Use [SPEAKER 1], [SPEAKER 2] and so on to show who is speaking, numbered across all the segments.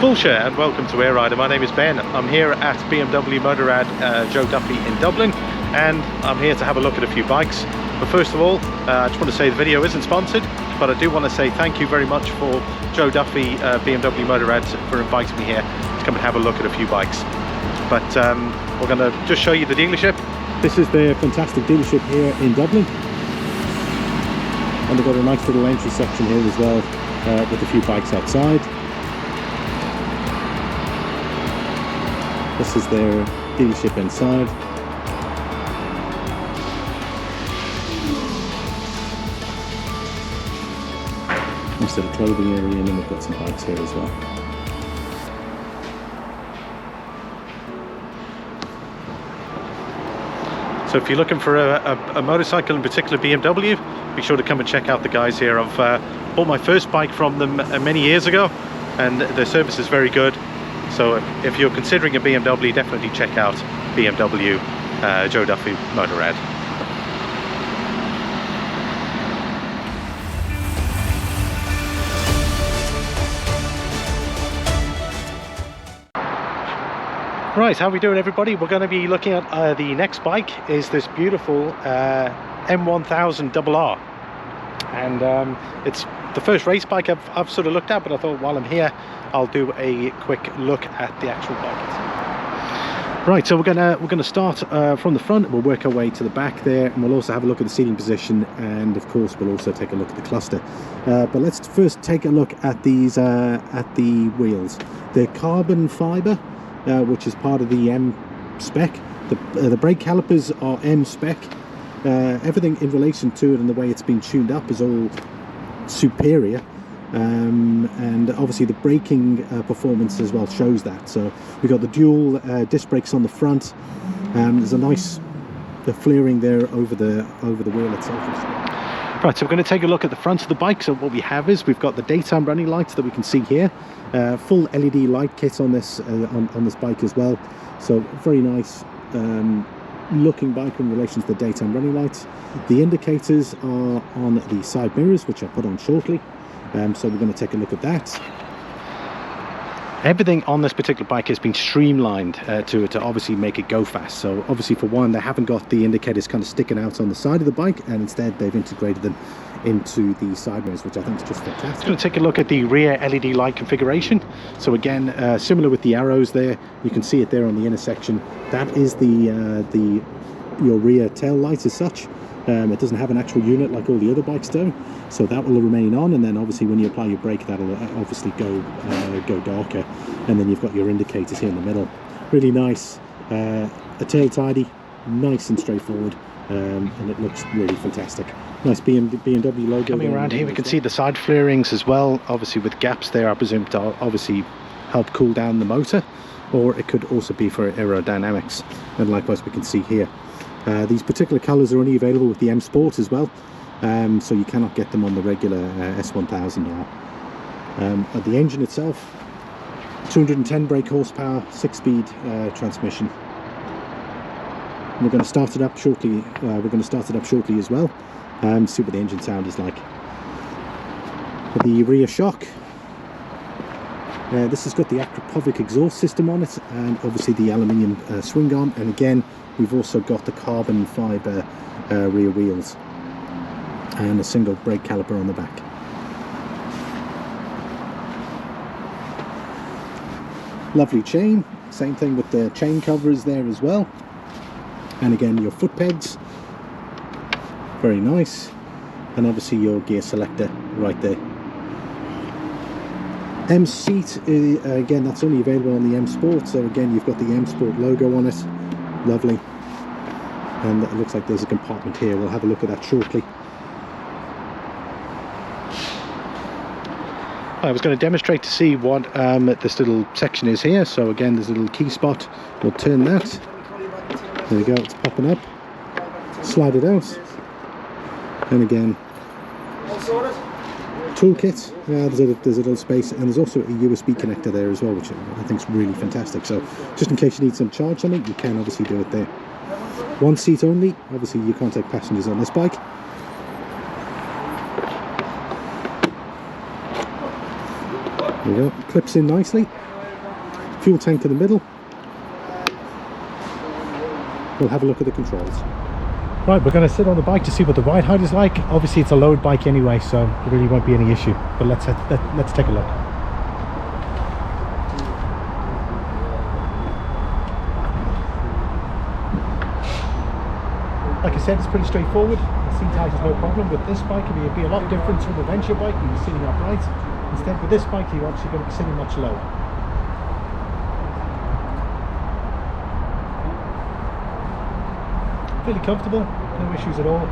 [SPEAKER 1] Bullshit and welcome to Éire. My name is Ben. I'm here at BMW Motorrad Joe Duffy in Dublin, and I'm here to have a look at a few bikes. But first of all, I just want to say the video isn't sponsored, but I do want to say thank you very much for Joe Duffy BMW Motorrad for inviting me here to come and have a look at a few bikes. But we're going to just show you the dealership.
[SPEAKER 2] This is the fantastic dealership here in Dublin, and they've got a nice little entry section here as well with a few bikes outside. This is their dealership inside. Nice little clothing area, and then we've got some bikes here as well.
[SPEAKER 1] So if you're looking for a motorcycle, in particular BMW, be sure to come and check out the guys here. I've bought my first bike from them many years ago, and their service is very good. So if you're considering a BMW, definitely check out BMW Joe Duffy Motorrad. Right, how are we doing, everybody? We're going to be looking at the next bike is this beautiful M1000RR, and it's the first race bike I've sort of looked at, but I thought while I'm here I'll do a quick look at the actual bike itself. Right, so we're gonna start from the front. We'll work our way to the back there, and we'll also have a look at the seating position, and of course we'll also take a look at the cluster. But let's first take a look at these at the wheels. They're carbon fiber, which is part of the M spec. The brake calipers are M spec. Everything in relation to it and the way it's been tuned up is all superior, and obviously the braking performance as well shows that. So we've got the dual disc brakes on the front. There's a nice flaring there over the wheel itself. Right, so we're going to take a look at the front of the bike. So what we have is we've got the daytime running lights that we can see here, full LED light kit on this on this bike as well. So very nice looking bike in relation to the daytime running lights. The indicators are on the side mirrors, which I'll put on shortly. So we're going to take a look at that. Everything on this particular bike has been streamlined to obviously make it go fast. So obviously, for one, they haven't got the indicators kind of sticking out on the side of the bike, and instead they've integrated them into the side mirrors, which I think is just fantastic. I'm going to take a look at the rear LED light configuration. So again, similar with the arrows there, you can see it there on the intersection. That is your rear tail light as such. It doesn't have an actual unit like all the other bikes do, so that will remain on, and then obviously when you apply your brake, that'll obviously go darker, and then you've got your indicators here in the middle. Really nice, a tail tidy, nice and straightforward, and it looks really fantastic. Nice BMW logo. Coming around here, we can see the side flarings as well, obviously with gaps there, I presume to obviously help cool down the motor, or it could also be for aerodynamics, and likewise we can see here. These particular colours are only available with the M Sport as well, so you cannot get them on the regular S1000R. The engine itself, 210 brake horsepower, 6-speed transmission. We're going to start it up shortly. As well. See what the engine sound is like. The rear shock. This has got the Akrapovic exhaust system on it, and obviously the aluminium swing arm, and again we've also got the carbon fibre rear wheels and a single brake caliper on the back. Lovely chain, same thing with the chain covers there as well, and again your foot pegs, very nice, and obviously your gear selector right there. M seat, again, that's only available on the M Sport, so again you've got the M Sport logo on it. Lovely, and it looks like there's a compartment here. We'll have a look at that shortly. I was going to demonstrate to see what this little section is here. So again, there's a little key spot. We'll turn that. There we go, it's popping up. Slide it out, and again, toolkit. There's a little space, and there's also a USB connector there as well, which I think is really fantastic. So just in case you need some charge on it, you can obviously do it there. One seat only, obviously you can't take passengers on this bike. There we go, clips in nicely. fuel tank in the middle. We'll have a look at the controls. Right, we're going to sit on the bike to see what the ride height is like. Obviously it's a load bike anyway, so there really won't be any issue, but let's take a look. Like I said, it's pretty straightforward. The seat height is no problem. With this bike, it'll be a lot different to an adventure bike. You'll be sitting upright. Instead, with this bike, you're actually going to be sitting much lower. Fairly comfortable, no issues at all.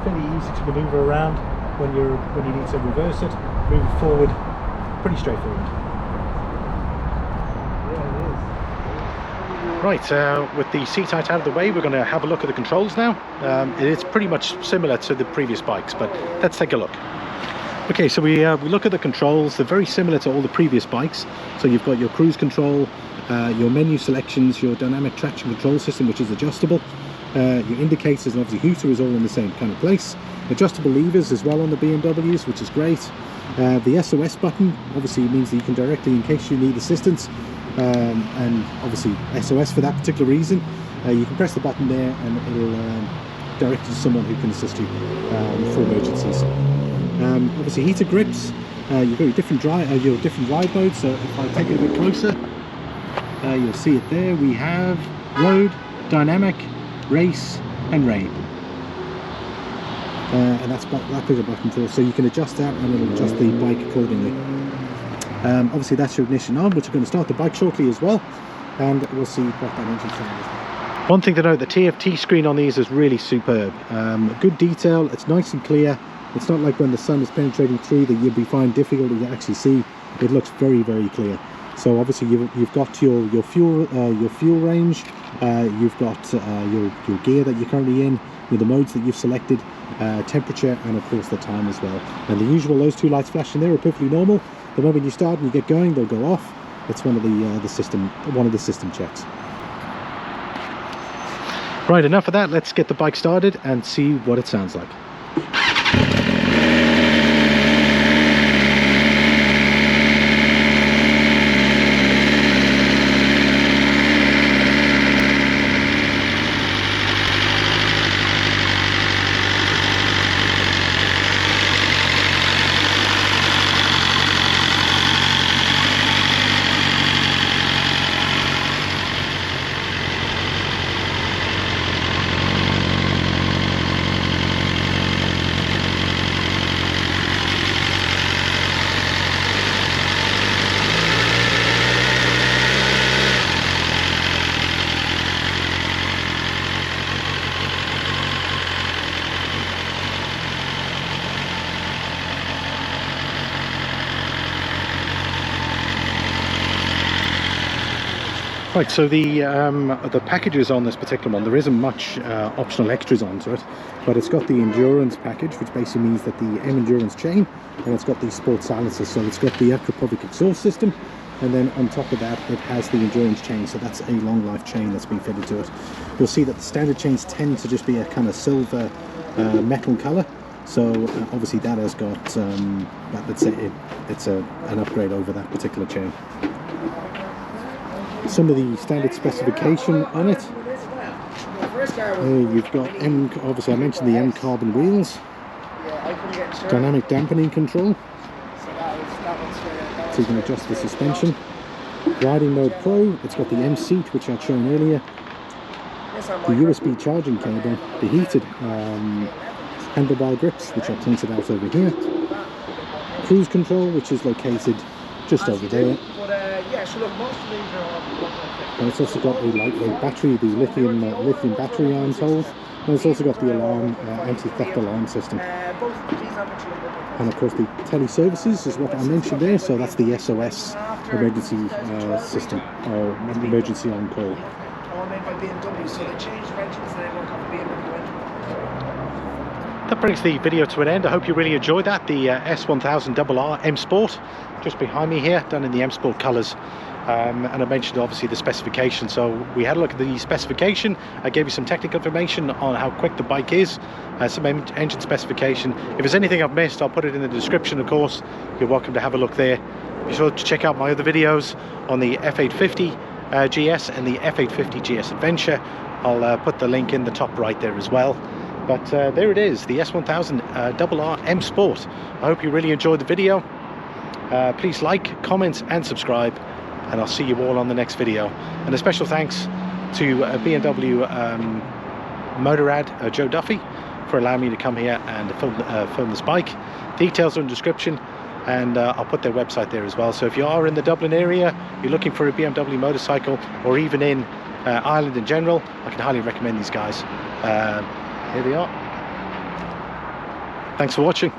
[SPEAKER 1] Fairly easy to manoeuvre around when you need to reverse it, move it forward. Pretty straightforward. Right, with the seat height out of the way, we're going to have a look at the controls now. It's pretty much similar to the previous bikes, but let's take a look. Okay, so we look at the controls. They're very similar to all the previous bikes. So you've got your cruise control, your menu selections, your dynamic traction control system, which is adjustable. Your indicators and obviously hooter is all in the same kind of place. Adjustable levers as well on the BMWs, which is great. The SOS button obviously means that you can directly, in case you need assistance, and obviously SOS for that particular reason, you can press the button there and it'll direct you to someone who can assist you for emergencies. Obviously heated grips, you've got your different ride modes. So if I take it a bit closer, you'll see it there. We have road, dynamic, race and rain, and that is a button for, so you can adjust that and it'll adjust the bike accordingly. Obviously that's your ignition on, which are going to start the bike shortly as well, and we'll see what that engine sound is. One thing to note, the TFT screen on these is really superb. Good detail, it's nice and clear. It's not like when the sun is penetrating through that you'll be finding difficult to actually see. It looks very, very clear. So obviously you've got your fuel range, you've got your gear that you're currently in, with the modes that you've selected, temperature, and of course the time as well. And the usual, those two lights flashing there are perfectly normal. The moment you start and you get going, they'll go off. It's one of the system checks. Right, enough of that. Let's get the bike started and see what it sounds like. Right, so the packages on this particular one, there isn't much optional extras onto it, but it's got the endurance package, which basically means that the M endurance chain, and it's got the sport silencer. So it's got the Aquapovic exhaust system, and then on top of that it has the endurance chain. So that's a long life chain that's been fitted to it. You'll see that the standard chains tend to just be a kind of silver metal color. So obviously that has got let's say it's an upgrade over that particular chain. Some of the standard specification on it, you've got obviously I mentioned the M carbon wheels, dynamic dampening control, so you can adjust the suspension. Riding mode pro, it's got the M seat, which I'd shown earlier, the USB charging cable, the heated handlebar grips, which are pointed out over here, cruise control, which is located just over there. And it's also got a lightweight battery, the lithium battery, I'm told, and it's also got the alarm, anti-theft alarm system. And of course the tele-services is what I mentioned there, so that's the SOS emergency system, or emergency on call. That brings the video to an end. I hope you really enjoyed that. The S1000RR Msport, just behind me here, done in the M Sport colours. And I mentioned obviously the specification. So we had a look at the specification. I gave you some technical information on how quick the bike is, some engine specification. If there's anything I've missed, I'll put it in the description, of course. You're welcome to have a look there. Be sure to check out my other videos on the F850 GS and the F850 GS Adventure. I'll put the link in the top right there as well. But there it is, the S1000RR Msport. I hope you really enjoyed the video. Please like, comment and subscribe, and I'll see you all on the next video. And a special thanks to BMW Motorrad Joe Duffy for allowing me to come here and film this bike. Details are in the description, and I'll put their website there as well. So if you are in the Dublin area, you're looking for a BMW motorcycle, or even in Ireland in general, I can highly recommend these guys. Here they are. Thanks for watching.